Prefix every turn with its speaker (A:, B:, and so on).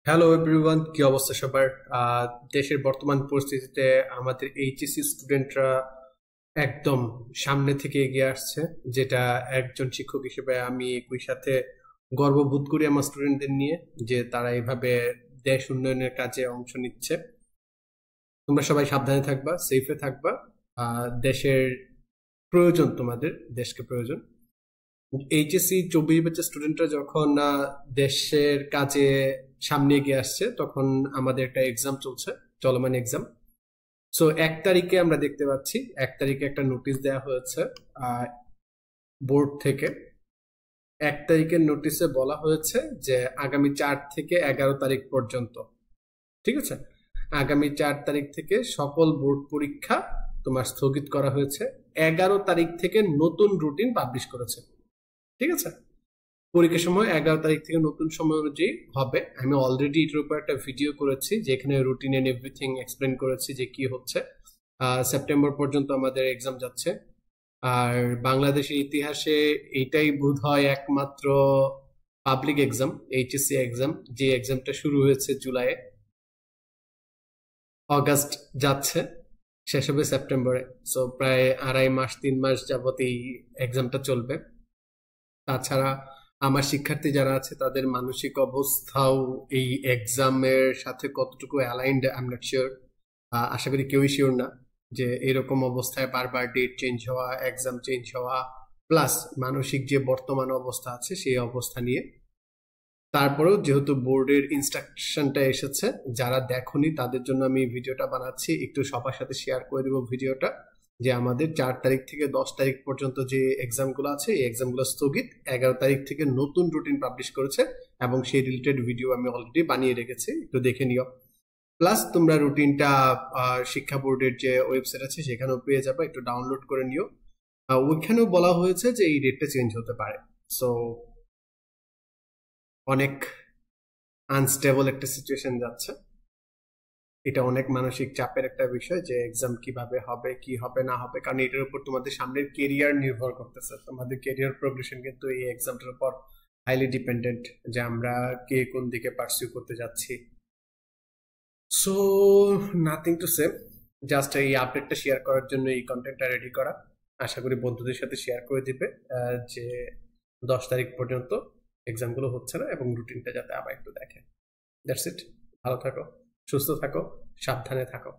A: Hello everyone, কি অবস্থা সবার? দেশের বর্তমান পরিস্থিতিতে আমাদের এইচএসসি স্টুডেন্টরা একদম সামনে থেকে এগিয়ে আসছে, যেটা একজন শিক্ষক হিসেবে আমি একই সাথে গর্ববোধ করি আমার স্টুডেন্টদের নিয়ে, যে তারা এইভাবে দেশ উন্নয়নের কাজে অংশ নিচ্ছে। তোমরা সবাই সাবধানে থাকবা, সেফে থাকবা। দেশের প্রয়োজন, তোমাদের দেশকে প্রয়োজন। এইচএসসি 24 ব্যাচের স্টুডেন্টরা যখন দেশের কাজে সামনে এগিয়ে আসছে, তখন আমাদের একটা এক্সাম চলছে, চলমান এক্সাম। সো 1 তারিখে আমরা দেখতে পাচ্ছি, 1 তারিখে একটা নোটিশ দেওয়া হয়েছে বোর্ড থেকে। 1 তারিখের নোটিশে বলা হয়েছে যে আগামী 4 থেকে 11 তারিখ পর্যন্ত, ঠিক আছে, আগামী 4 তারিখ থেকে সকল বোর্ড পরীক্ষা তোমার স্থগিত করা হয়েছে। 11 তারিখ থেকে নতুন রুটিন পাবলিশ করেছে, ঠিক আছে। পরীক্ষার সময় 11 তারিখ থেকে নতুন সময় অনুযায়ী হবে। আমি অলরেডি এটার উপর একটা ভিডিও করেছি, যেখানে রুটিন এন্ড এভরিথিং এক্সপ্লেন করেছি যে কি হচ্ছে। সেপ্টেম্বর পর্যন্ত আমাদের এক্সাম যাচ্ছে। আর বাংলাদেশের ইতিহাসে এইটাই বোধ হয় একমাত্র পাবলিক এক্সাম, এইচএসসি এক্সাম, যে এক্সামটা শুরু হয়েছে জুলাইয়ে, অগাস্ট যাচ্ছে, শেষ হবে সেপ্টেম্বরে। সো প্রায় 2.5 মাস 3 মাস যাবত এই এক্সামটা চলবে। তাছাড়া আমার শিক্ষার্থী যারা আছে তাদের মানসিক অবস্থাও এই এক্সামের সাথে কতটুকু aligned I am not sure. আশা করি কেউই শিওর না, যে এরকম অবস্থায় বারবার ডেট চেঞ্জ হওয়া, এক্সাম চেঞ্জ হওয়া, প্লাস মানসিক যে বর্তমান অবস্থা আছে সেই অবস্থা নিয়ে। তারপরেও যেহেতু বোর্ডের ইনস্ট্রাকশনটা এসেছে, যারা দেখোনি তাদের জন্য আমি ভিডিওটা বানাচ্ছি, একটু সবার সাথে শেয়ার করে দেবো ভিডিওটা, যে আমাদের 4 তারিখ থেকে 10 তারিখ পর্যন্ত যে এক্সামগুলো আছে এই এক্সামগুলো স্থগিত। 11 তারিখ থেকে নতুন রুটিন পাবলিশ করেছে, এবং সেই রিলেটেড ভিডিও আমি অলরেডি বানিয়ে রেখেছি, একটু দেখে নিও। প্লাস তোমরা রুটিনটা শিক্ষা বোর্ডের যে ওয়েবসাইট আছে সেখানেও পেয়ে যাবে, একটু ডাউনলোড করে নিও। ওইখানেও বলা হয়েছে যে এই ডেটটা চেঞ্জ হতে পারে। সো অনেক আনস্টেবল একটা সিচুয়েশন যাচ্ছে। এটা অনেক মানসিক চাপের একটা বিষয়, যে এক্সাম কিভাবে হবে, কি হবে না হবে, কারণ এটার উপর তোমাদের সামনের কেরিয়ার নির্ভর করতেছে। তোমাদের কেরিয়ার প্রোগ্রেশন কিন্তু এই এক্সামটার উপর হাইলি ডিপেন্ডেন্ট, যে আমরা কে কোন দিকে পার্সিউ করতে যাচ্ছি। So nothing to say, just এই আপডেটটা শেয়ার করার জন্য এই কন্টেন্টটা রেডি করা। আশা করি বন্ধুদের সাথে শেয়ার করে দিবে, যে 10 তারিখ পর্যন্ত এক্সামগুলো হচ্ছে না, এবং রুটিনটা যাতে আবার একটু দেখে। That's it. ভালো থাকো, সুস্থ থাকো, সাবধানে থাকো।